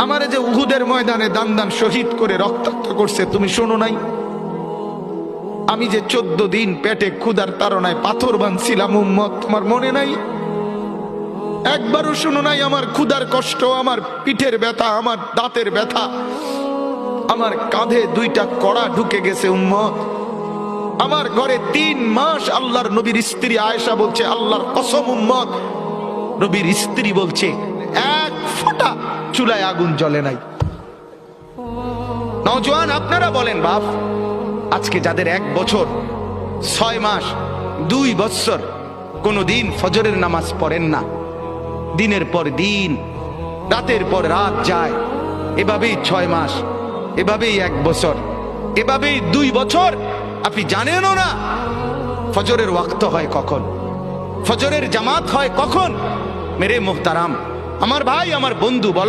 আমারে যে উহুদের ময়দানে দান দান শহীদ করে রক্তাক্ত করছে তুমি শোনো নাই? আমি যে 14 দিন পেটে ক্ষুধার তাড়নায় পাথর বাঁধছিলাম উম্মত, তোমার মনে নাই? একবারও শোনো নাই আমার ক্ষুধার কষ্ট, আমার পিঠের ব্যথা, আমার দাঁতের ব্যথা, আমার কাঁধে 2টা কড়া ঢুকে গেছে উম্মত। আমার ঘরে 3 মাস আল্লাহর নবীর স্ত্রী আয়েশা বলছে, আল্লাহর কসম উম্মত, নবীর স্ত্রী বলছে এক ফোঁটা চুলায় আগুন জ্বলে নাই। নওজোয়ান আপনারা বলেন বাপ, আজকে যাদের 1 বছর 6 মাস 2 বছর কোনদিন ফজরের নামাজ পড়েন না, দিনের পর দিন রাতের পর রাত যায়, এভাবেই 6 মাস, এভাবেই 1 বছর, এভাবেই 2 বছর, আপনি জানেনও না ফজরের ওয়াক্ত হয় কখন, ফজরের জামাত হয় কখন। মেরে মুহতারাম, আমার ভাই, আমার বন্ধু, বলো